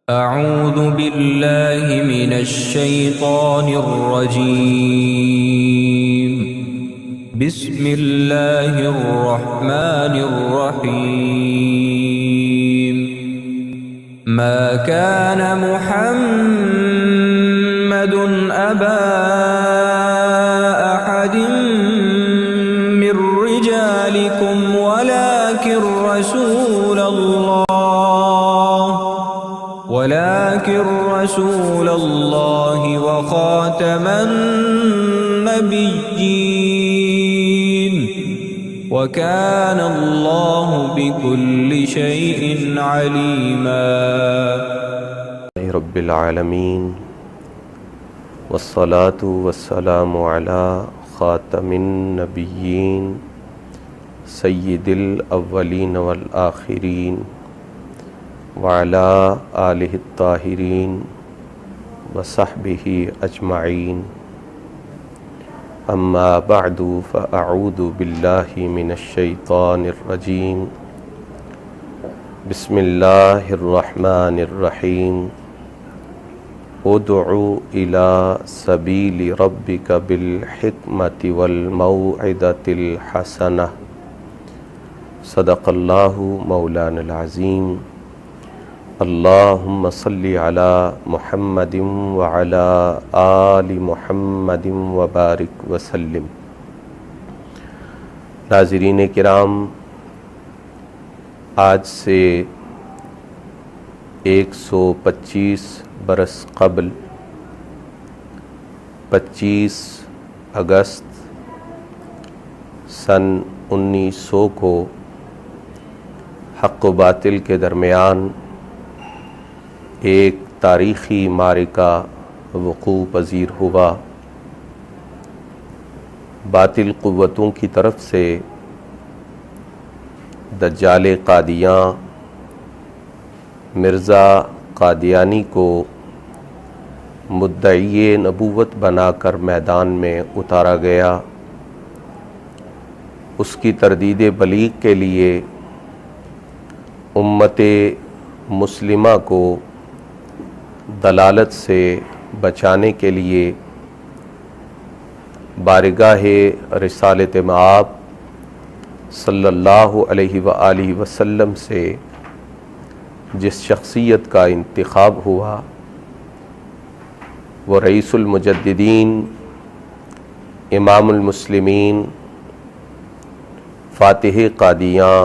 أعوذ بالله من الشيطان الرجيم. بسم الله الرحمن الرحيم. ما كان محمد أبا أحد من رجالكم ولكن رسول الله وخاتم النبيين وكان الله بكل شيء عليما. رب العالمين والصلاة والسلام على خاتم النبيين سيد الأولين والآخرين وعلى آلہ الطاہرین وصحبہ اجمعین. اما بعد فاعوذ باللہ من الشیطان الرجیم. بسم اللہ الرحمن الرحیم. ادع الى سبیل ربک بالحکمۃ والموعظۃ الحسنہ. صدق اللہ مولانا العظیم. اللہم صلی علی محمد وعلی آل محمد وبارک وسلم. ناظرین کرام، آج سے 125 برس قبل 25 اگست سن 1900 کو حق و باطل کے درمیان ایک تاریخی معرکہ وقوع پذیر ہوا. باطل قوتوں کی طرف سے دجال قادیاں مرزا قادیانی کو مدعی نبوت بنا کر میدان میں اتارا گیا. اس کی تردید بلیغ کے لیے امت مسلمہ کو دلالت سے بچانے کے لیے بارگاہ رسالت مآب صلی اللہ علیہ وآلہ وسلم سے جس شخصیت کا انتخاب ہوا وہ رئیس المجددین، امام المسلمین، فاتح قادیاں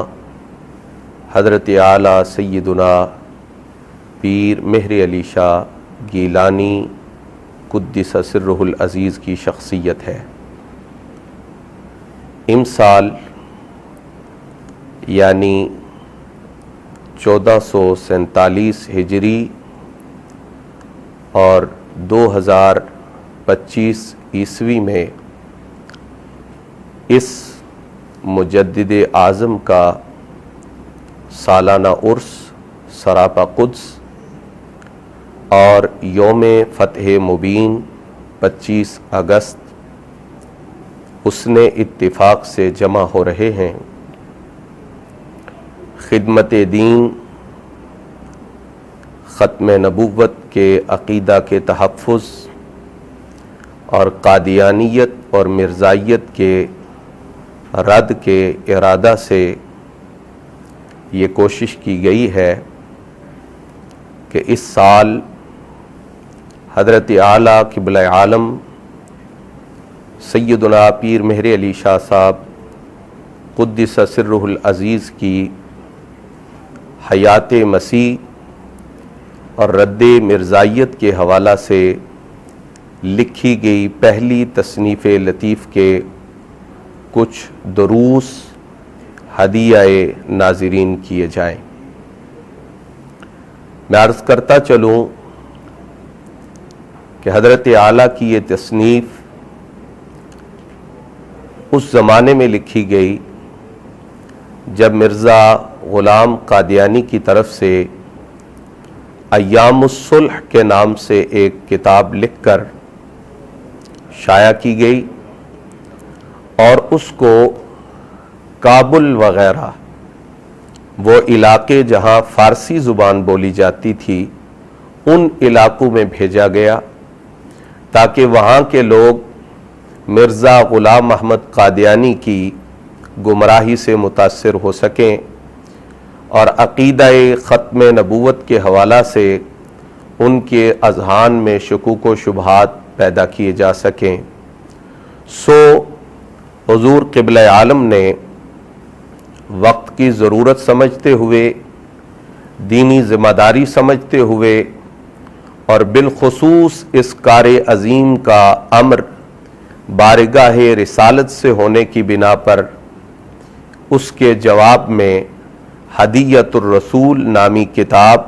حضرت اعلیٰ سیدنا پیر مہر علی شاہ گیلانی قدس سرہ العزیز کی شخصیت ہے. امسال یعنی 1447 ہجری اور 2025 عیسوی میں اس مجدد اعظم کا سالانہ عرس سراپا قدس اور یوم فتح مبین 25 اگست حسن اتفاق سے جمع ہو رہے ہیں. خدمت دین، ختم نبوت کے عقیدہ کے تحفظ اور قادیانیت اور مرزائیت کے رد کے ارادہ سے یہ کوشش کی گئی ہے کہ اس سال حضرت اعلیٰ قبلہ عالم سیدنا پیر مہر علی شاہ صاحب قدس سرہ العزیز کی حیات مسیح اور رد مرزائیت کے حوالہ سے لکھی گئی پہلی تصنیف لطیف کے کچھ دروس ہدیہ ناظرین کیے جائیں. میں عرض کرتا چلوں کہ حضرت اعلیٰ کی یہ تصنیف اس زمانے میں لکھی گئی جب مرزا غلام قادیانی کی طرف سے ایام الصلح کے نام سے ایک کتاب لکھ کر شائع کی گئی اور اس کو کابل وغیرہ وہ علاقے جہاں فارسی زبان بولی جاتی تھی ان علاقوں میں بھیجا گیا تاکہ وہاں کے لوگ مرزا غلام احمد قادیانی کی گمراہی سے متاثر ہو سکیں اور عقیدہ ختم نبوت کے حوالہ سے ان کے اذہان میں شکوک و شبہات پیدا کیے جا سکیں۔ سو حضور قبلہ عالم نے وقت کی ضرورت سمجھتے ہوئے، دینی ذمہ داری سمجھتے ہوئے اور بالخصوص اس کار عظیم کا امر بارگاہ رسالت سے ہونے کی بنا پر اس کے جواب میں ہدیۃ الرسول نامی کتاب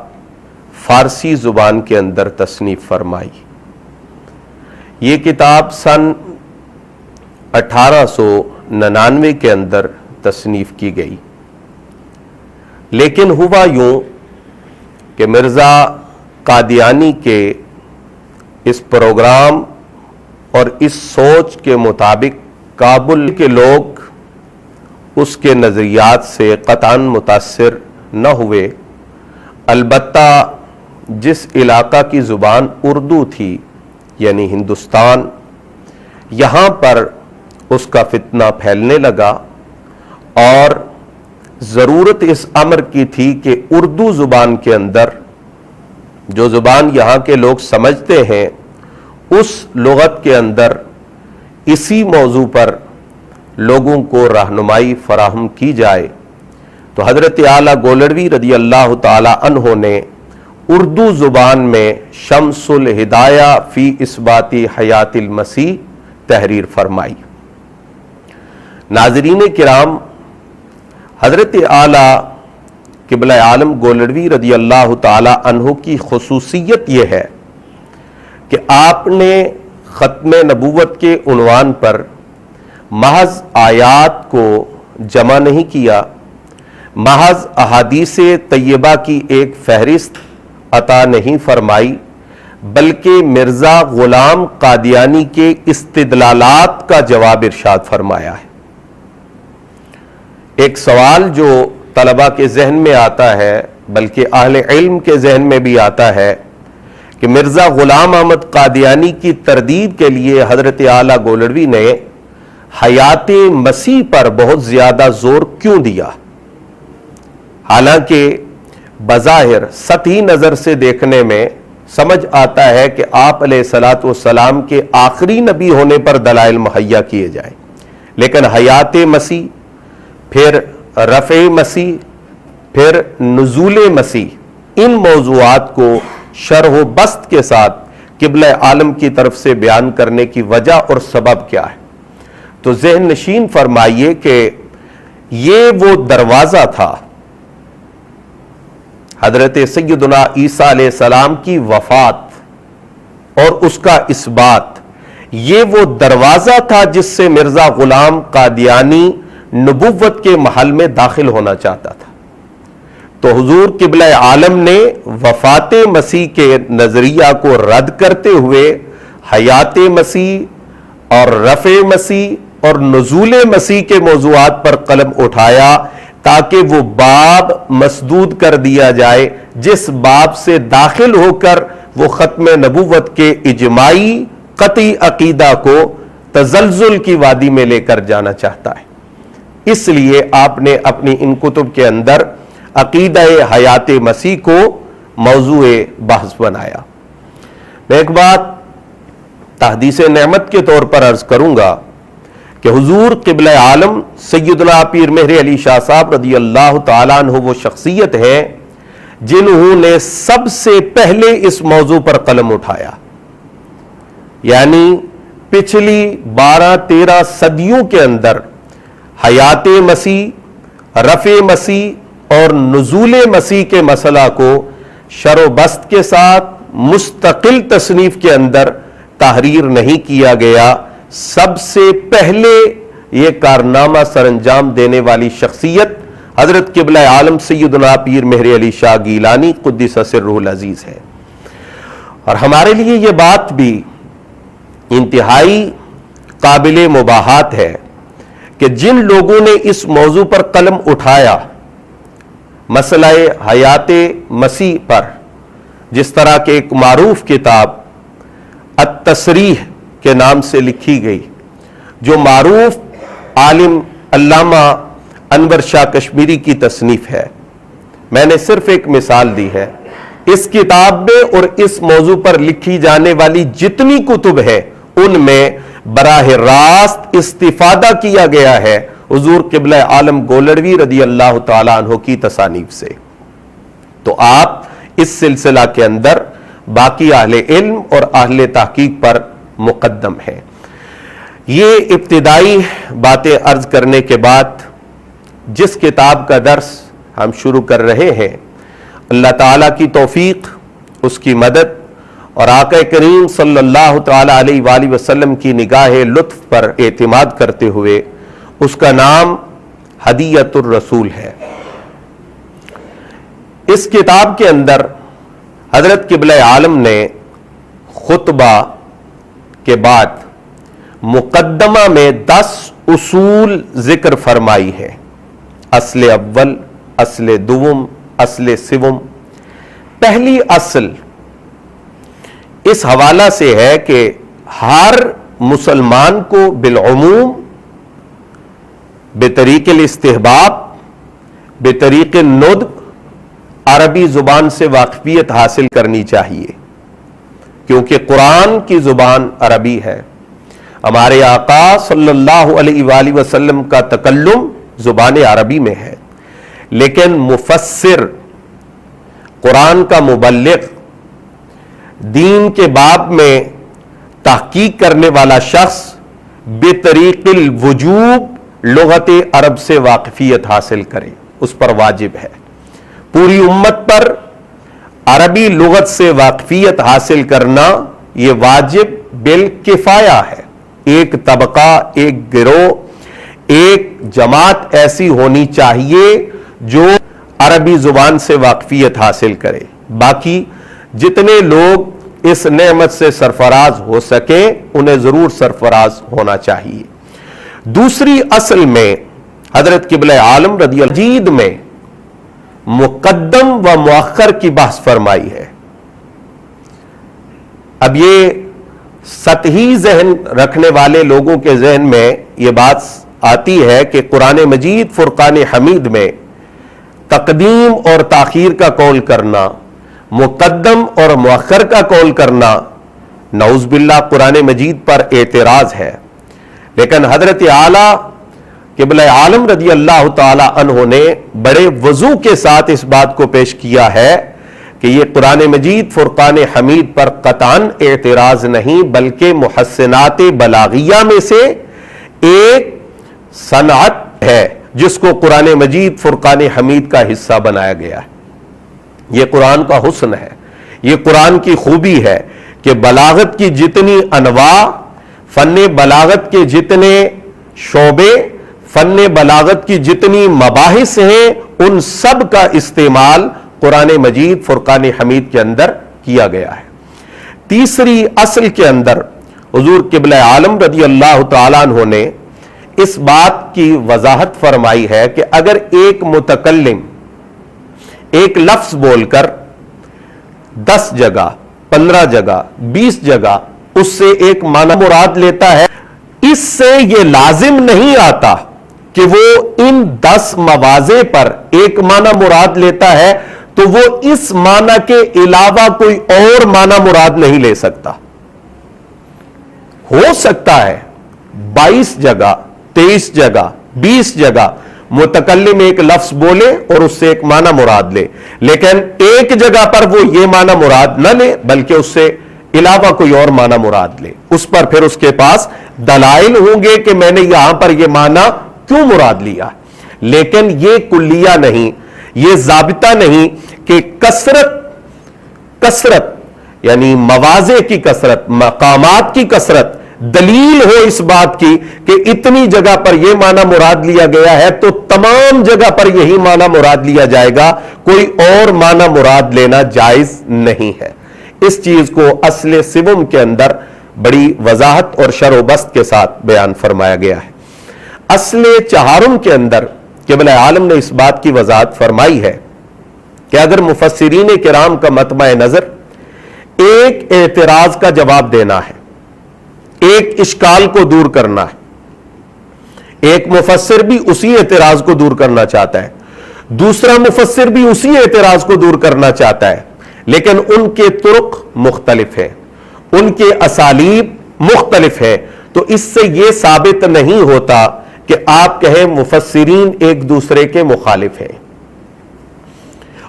فارسی زبان کے اندر تصنیف فرمائی۔ یہ کتاب سن 1899 کے اندر تصنیف کی گئی، لیکن ہوا یوں کہ مرزا قادیانی کے اس پروگرام اور اس سوچ کے مطابق کابل کے لوگ اس کے نظریات سے قطعاً متاثر نہ ہوئے، البتہ جس علاقہ کی زبان اردو تھی یعنی ہندوستان، یہاں پر اس کا فتنہ پھیلنے لگا اور ضرورت اس امر کی تھی کہ اردو زبان کے اندر، جو زبان یہاں کے لوگ سمجھتے ہیں، اس لغت کے اندر اسی موضوع پر لوگوں کو رہنمائی فراہم کی جائے۔ تو حضرت اعلیٰ گولڑوی رضی اللہ تعالی عنہ نے اردو زبان میں شمس الہدایہ فی اثبات حیات المسیح تحریر فرمائی۔ ناظرین کرام، حضرت اعلیٰ قبلہ عالم گولڑوی رضی اللہ تعالی عنہ کی خصوصیت یہ ہے کہ آپ نے ختم نبوت کے عنوان پر محض آیات کو جمع نہیں کیا، محض احادیث طیبہ کی ایک فہرست عطا نہیں فرمائی، بلکہ مرزا غلام قادیانی کے استدلالات کا جواب ارشاد فرمایا ہے۔ ایک سوال جو طلبہ کے ذہن میں آتا ہے، بلکہ اہل علم کے ذہن میں بھی آتا ہے کہ مرزا غلام احمد قادیانی کی تردید کے لیے حضرت اعلیٰ گولڑوی نے حیات مسیح پر بہت زیادہ زور کیوں دیا؟ حالانکہ بظاہر سطحی نظر سے دیکھنے میں سمجھ آتا ہے کہ آپ علیہ الصلوۃ والسلام کے آخری نبی ہونے پر دلائل مہیا کیے جائیں، لیکن حیات مسیح، پھر رفع مسیح، پھر نزول مسیح، ان موضوعات کو شرح و بسط کے ساتھ قبلہ عالم کی طرف سے بیان کرنے کی وجہ اور سبب کیا ہے؟ تو ذہن نشین فرمائیے کہ یہ وہ دروازہ تھا، حضرت سیدنا عیسیٰ علیہ السلام کی وفات اور اس کا اثبات، یہ وہ دروازہ تھا جس سے مرزا غلام قادیانی نبوت کے محل میں داخل ہونا چاہتا تھا۔ تو حضور قبلہ عالم نے وفات مسیح کے نظریہ کو رد کرتے ہوئے حیات مسیح اور رفع مسیح اور نزول مسیح کے موضوعات پر قلم اٹھایا تاکہ وہ باب مسدود کر دیا جائے جس باب سے داخل ہو کر وہ ختم نبوت کے اجماعی قطعی عقیدہ کو تزلزل کی وادی میں لے کر جانا چاہتا ہے۔ اس لیے آپ نے اپنی ان کتب کے اندر عقیدہ حیات مسیح کو موضوع بحث بنایا۔ میں ایک بات تحدیث نعمت کے طور پر عرض کروں گا کہ حضور قبلہ عالم سیدنا پیر مہر علی شاہ صاحب رضی اللہ تعالیٰ عنہ وہ شخصیت ہے جنہوں نے سب سے پہلے اس موضوع پر قلم اٹھایا، یعنی پچھلی 12-13 صدیوں کے اندر حیات مسیح، رفع مسیح اور نزول مسیح کے مسئلہ کو شرح و بسط کے ساتھ مستقل تصنیف کے اندر تحریر نہیں کیا گیا۔ سب سے پہلے یہ کارنامہ سر انجام دینے والی شخصیت حضرت قبلہ عالم سیدنا پیر مہر علی شاہ گیلانی قدس سرہ العزیز ہے۔ اور ہمارے لیے یہ بات بھی انتہائی قابل مباحات ہے کہ جن لوگوں نے اس موضوع پر قلم اٹھایا، مسئلہ حیات مسیح پر، جس طرح کہ ایک معروف کتاب التصریح کے نام سے لکھی گئی، جو معروف عالم علامہ انور شاہ کشمیری کی تصنیف ہے. میں نے صرف ایک مثال دی ہے. اس کتاب میں اور اس موضوع پر لکھی جانے والی جتنی کتب ہیں ان میں براہ راست استفادہ کیا گیا ہے حضور قبلہ عالم گولڑوی رضی اللہ تعالیٰ عنہ کی تصانیف سے. تو آپ اس سلسلہ کے اندر باقی اہل علم اور اہل تحقیق پر مقدم ہیں. یہ ابتدائی باتیں عرض کرنے کے بعد جس کتاب کا درس ہم شروع کر رہے ہیں، اللہ تعالیٰ کی توفیق، اس کی مدد اور آقا کریم صلی اللہ تعالی علیہ وآلہ وسلم کی نگاہ لطف پر اعتماد کرتے ہوئے اس کا نام ہدیۃ الرسول ہے. اس کتاب کے اندر حضرت قبلہ عالم نے خطبہ کے بعد مقدمہ میں 10 اصول ذکر فرمائی ہے. اصل اول، اصل دوم، اصل سوم. پہلی اصل اس حوالہ سے ہے کہ ہر مسلمان کو بالعموم بطریق الاستحباب، بطریق الندب عربی زبان سے واقفیت حاصل کرنی چاہیے، کیونکہ قرآن کی زبان عربی ہے. ہمارے آقا صلی اللہ علیہ وآلہ وسلم کا تکلم زبان عربی میں ہے، لیکن مفسر، قرآن کا مبلغ، دین کے باب میں تحقیق کرنے والا شخص بطریق الوجوب لغت عرب سے واقفیت حاصل کرے، اس پر واجب ہے. پوری امت پر عربی لغت سے واقفیت حاصل کرنا یہ واجب بالکفایہ ہے. ایک طبقہ، ایک گروہ، ایک جماعت ایسی ہونی چاہیے جو عربی زبان سے واقفیت حاصل کرے. باقی جتنے لوگ اس نعمت سے سرفراز ہو سکیں انہیں ضرور سرفراز ہونا چاہیے. دوسری اصل میں حضرت قبلہ عالم رضی اللہ مجید میں مقدم و مؤخر کی بحث فرمائی ہے. اب یہ سطحی ذہن رکھنے والے لوگوں کے ذہن میں یہ بات آتی ہے کہ قرآن مجید فرقان حمید میں تقدیم اور تاخیر کا قول کرنا، مقدم اور مؤخر کا قول کرنا نعوذ باللہ قرآن مجید پر اعتراض ہے. لیکن حضرت اعلیٰ قبلہ عالم رضی اللہ تعالی عنہ نے بڑے وضوح کے ساتھ اس بات کو پیش کیا ہے کہ یہ قرآن مجید فرقان حمید پر قطعاً اعتراض نہیں بلکہ محسنات بلاغیہ میں سے ایک صنعت ہے جس کو قرآن مجید فرقان حمید کا حصہ بنایا گیا ہے. یہ قرآن کا حسن ہے، یہ قرآن کی خوبی ہے کہ بلاغت کی جتنی انواع، فن بلاغت کے جتنے شعبے، فن بلاغت کی جتنی مباحث ہیں ان سب کا استعمال قرآن مجید فرقان حمید کے اندر کیا گیا ہے. تیسری اصل کے اندر حضور قبلہ عالم رضی اللہ تعالیٰ عنہ نے اس بات کی وضاحت فرمائی ہے کہ اگر ایک متکلم ایک لفظ بول کر 10 جگہ، 15 جگہ، 20 جگہ اس سے ایک معنی مراد لیتا ہے، اس سے یہ لازم نہیں آتا کہ وہ ان 10 مواضع پر ایک معنی مراد لیتا ہے تو وہ اس معنی کے علاوہ کوئی اور معنی مراد نہیں لے سکتا. ہو سکتا ہے 22 جگہ، 23 جگہ، 20 جگہ متکلم ایک لفظ بولے اور اس سے ایک معنی مراد لے، لیکن ایک جگہ پر وہ یہ معنی مراد نہ لے بلکہ اس سے علاوہ کوئی اور معنی مراد لے. اس پر پھر اس کے پاس دلائل ہوں گے کہ میں نے یہاں پر یہ معنی کیوں مراد لیا. لیکن یہ کلیہ نہیں، یہ ضابطہ نہیں کہ کثرت یعنی مواضع کی کثرت، مقامات کی کثرت دلیل ہو اس بات کی کہ اتنی جگہ پر یہ معنی مراد لیا گیا ہے تو تمام جگہ پر یہی معنی مراد لیا جائے گا، کوئی اور معنی مراد لینا جائز نہیں ہے. اس چیز کو اصل سوم کے اندر بڑی وضاحت اور شرح و بسط کے ساتھ بیان فرمایا گیا ہے. اصل چہارم کے اندر قبلہ عالم نے اس بات کی وضاحت فرمائی ہے کہ اگر مفسرین کرام کا مطمع نظر ایک اعتراض کا جواب دینا ہے، ایک اشکال کو دور کرنا ہے. ایک مفسر بھی اسی اعتراض کو دور کرنا چاہتا ہے، دوسرا مفسر بھی اسی اعتراض کو دور کرنا چاہتا ہے، لیکن ان کے طرق مختلف ہیں، ان کے اسالیب مختلف ہیں. تو اس سے یہ ثابت نہیں ہوتا کہ آپ کہیں مفسرین ایک دوسرے کے مخالف ہیں،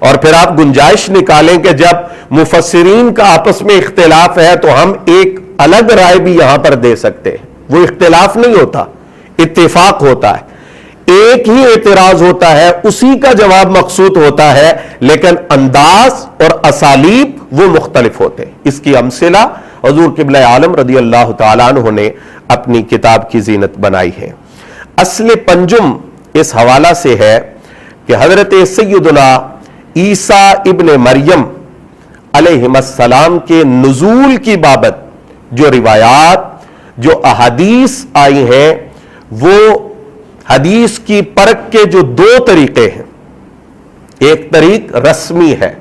اور پھر آپ گنجائش نکالیں کہ جب مفسرین کا آپس میں اختلاف ہے تو ہم ایک الگ رائے بھی یہاں پر دے سکتے ہیں. وہ اختلاف نہیں ہوتا، اتفاق ہوتا ہے. ایک ہی اعتراض ہوتا ہے، اسی کا جواب مقصود ہوتا ہے، لیکن انداز اور اسالیب وہ مختلف ہوتے ہیں. اس کی امثلہ حضور قبلہ عالم رضی اللہ تعالیٰ عنہ نے اپنی کتاب کی زینت بنائی ہے. اصل پنجم اس حوالہ سے ہے کہ حضرت سیدنا عیسیٰ ابن مریم علیہ السلام کے نزول کی بابت جو روایات، جو احادیث آئی ہیں، وہ حدیث کی پرکھ کے جو دو طریقے ہیں. ایک طریق رسمی ہے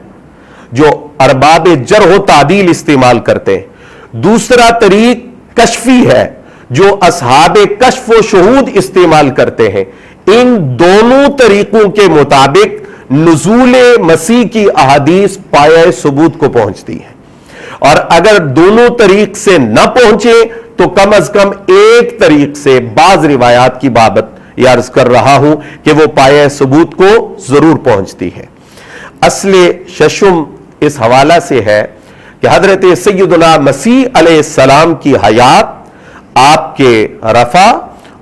جو ارباب جرح و تعدیل استعمال کرتے ہیں، دوسرا طریق کشفی ہے جو اصحاب کشف و شہود استعمال کرتے ہیں. ان دونوں طریقوں کے مطابق نزول مسیح کی احادیث پایہ ثبوت کو پہنچتی ہے، اور اگر دونوں طریق سے نہ پہنچے تو کم از کم ایک طریق سے بعض روایات کی بابت یہ عرض کر رہا ہوں کہ وہ پایہ ثبوت کو ضرور پہنچتی ہے. اصل ششم اس حوالہ سے ہے کہ حضرت سیدنا مسیح علیہ السلام کی حیات، آپ کے رفع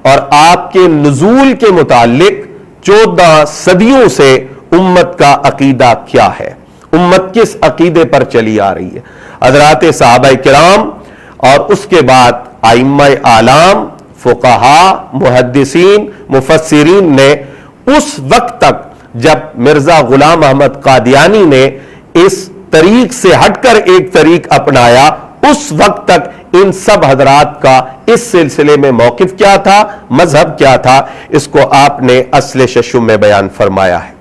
اور آپ کے نزول کے متعلق 14 صدیوں سے امت کا عقیدہ کیا ہے، امت کس عقیدے پر چلی آ رہی ہے. حضرات صحابہ کرام اور اس کے بعد ائمہ اعلام، فقہاء، محدثین، مفسرین نے اس وقت تک جب مرزا غلام احمد قادیانی نے اس طریق سے ہٹ کر ایک طریق اپنایا، اس وقت تک ان سب حضرات کا اس سلسلے میں موقف کیا تھا، مذہب کیا تھا، اس کو آپ نے اصل ششم میں بیان فرمایا ہے.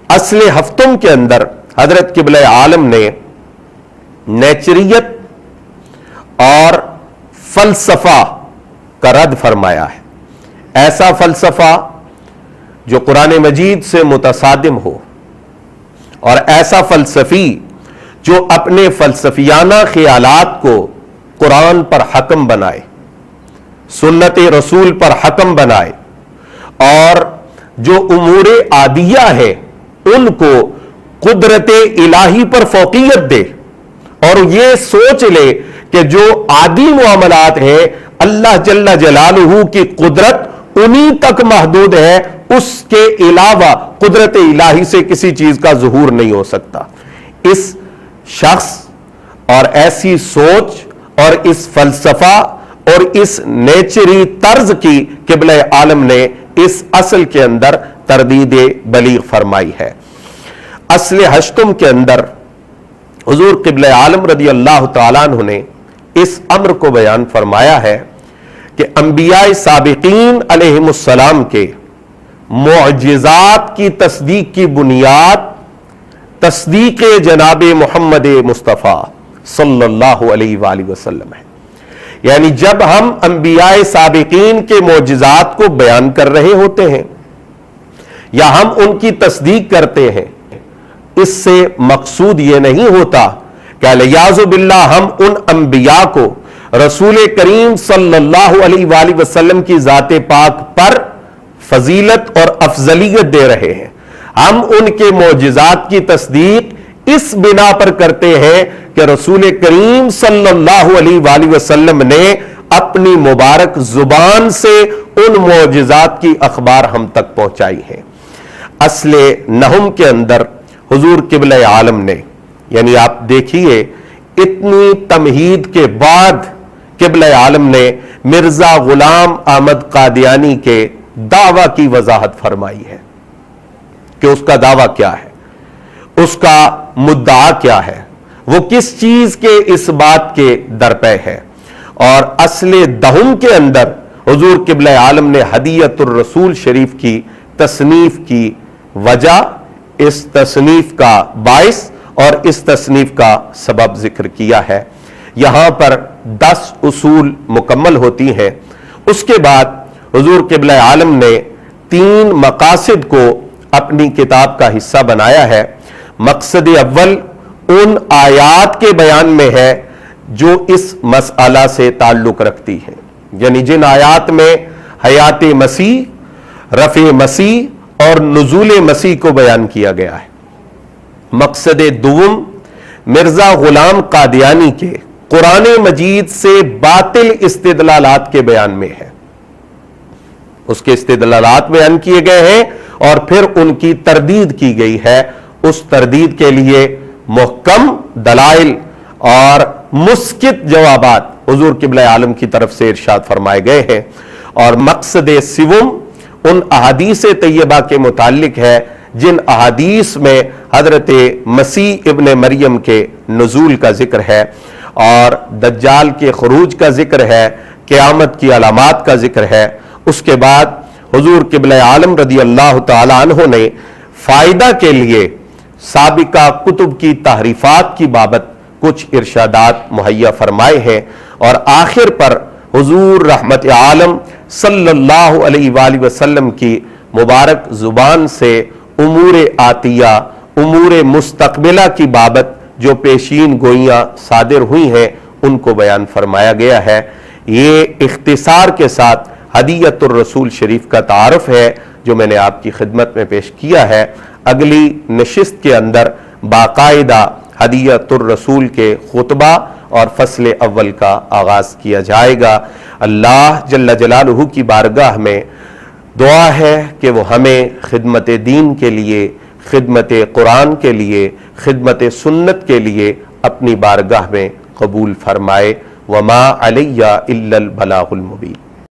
اصل ہفتم کے اندر حضرت قبلہ عالم نے نیچریت اور فلسفہ کا رد فرمایا ہے. ایسا فلسفہ جو قرآن مجید سے متصادم ہو، اور ایسا فلسفی جو اپنے فلسفیانہ خیالات کو قرآن پر حکم بنائے، سنت رسول پر حکم بنائے، اور جو امور عادیہ ہے ان کو قدرت الہی پر فوقیت دے، اور یہ سوچ لے کہ جو عادی معاملات ہیں اللہ جل جلالہ کی قدرت انہی تک محدود ہے، اس کے علاوہ قدرت الہی سے کسی چیز کا ظہور نہیں ہو سکتا. اس شخص اور ایسی سوچ اور اس فلسفہ اور اس نیچری طرز کی قبلہ عالم نے اس اصل کے اندر تردید بلیغ فرمائی ہے. اصل ہشتم کے اندر حضور قبلہ عالم رضی اللہ تعالیٰ عنہ نے اس امر کو بیان فرمایا ہے کہ انبیاء سابقین علیہم السلام کے معجزات کی تصدیق کی بنیاد تصدیق جناب محمد مصطفیٰ صلی اللہ علیہ وآلہ وسلم ہے. یعنی جب ہم انبیاء سابقین کے معجزات کو بیان کر رہے ہوتے ہیں یا ہم ان کی تصدیق کرتے ہیں، اس سے مقصود یہ نہیں ہوتا کہ الیاذ باللہ ہم ان انبیاء کو رسول کریم صلی اللہ علیہ وآلہ وسلم کی ذات پاک پر فضیلت اور افضلیت دے رہے ہیں. ہم ان کے معجزات کی تصدیق اس بنا پر کرتے ہیں کہ رسول کریم صلی اللہ علیہ وآلہ وسلم نے اپنی مبارک زبان سے ان معجزات کی اخبار ہم تک پہنچائی ہیں. اصل نحم کے اندر حضور قبلہ عالم نے، یعنی آپ دیکھیے اتنی تمہید کے بعد قبلہ عالم نے مرزا غلام احمد قادیانی کے دعویٰ کی وضاحت فرمائی ہے کہ اس کا دعویٰ کیا ہے، اس کا مدعا کیا ہے، وہ کس چیز کے اس بات کے درپے ہے. اور اصل دہم کے اندر حضور قبلہ عالم نے ہدیۃ الرسول شریف کی تصنیف کی وجہ، اس تصنیف کا باعث اور اس تصنیف کا سبب ذکر کیا ہے۔ یہاں پر 10 اصول مکمل ہوتی ہیں۔ اس کے بعد حضور قبلہ عالم نے 3 مقاصد کو اپنی کتاب کا حصہ بنایا ہے۔ مقصد اول ان آیات کے بیان میں ہے جو اس مسئلہ سے تعلق رکھتی ہیں، یعنی جن آیات میں حیات مسیح، رفع مسیح اور نزول مسیح کو بیان کیا گیا ہے۔ مقصد دوم مرزا غلام قادیانی کے قرآن مجید سے باطل استدلالات کے بیان میں ہے۔ اس کے استدلالات بیان کیے گئے ہیں اور پھر ان کی تردید کی گئی ہے۔ اس تردید کے لیے محکم دلائل اور مسکت جوابات حضور قبلہ عالم کی طرف سے ارشاد فرمائے گئے ہیں۔ اور مقصد سوم ان احادیث طیبہ کے متعلق ہے جن احادیث میں حضرت مسیح ابن مریم کے نزول کا ذکر ہے اور دجال کے خروج کا ذکر ہے، قیامت کی علامات کا ذکر ہے۔ اس کے بعد حضور قبلہ عالم رضی اللہ تعالی عنہ نے فائدہ کے لیے سابقہ کتب کی تحریفات کی بابت کچھ ارشادات مہیا فرمائے ہیں، اور آخر پر حضور رحمت عالم صلی اللہ علیہ وآلہ وسلم کی مبارک زبان سے امور آتیہ، امور مستقبلہ کی بابت جو پیشین گوئیاں صادر ہوئی ہیں ان کو بیان فرمایا گیا ہے۔ یہ اختصار کے ساتھ ہدیۃ الرسول شریف کا تعارف ہے جو میں نے آپ کی خدمت میں پیش کیا ہے۔ اگلی نشست کے اندر باقاعدہ ہدیۃ الرسول کے خطبہ اور فصل اول کا آغاز کیا جائے گا۔ اللہ جل جلالہ کی بارگاہ میں دعا ہے کہ وہ ہمیں خدمت دین کے لیے، خدمت قرآن کے لیے، خدمت سنت کے لیے اپنی بارگاہ میں قبول فرمائے۔ وما علیہ الا البلاغ المبین۔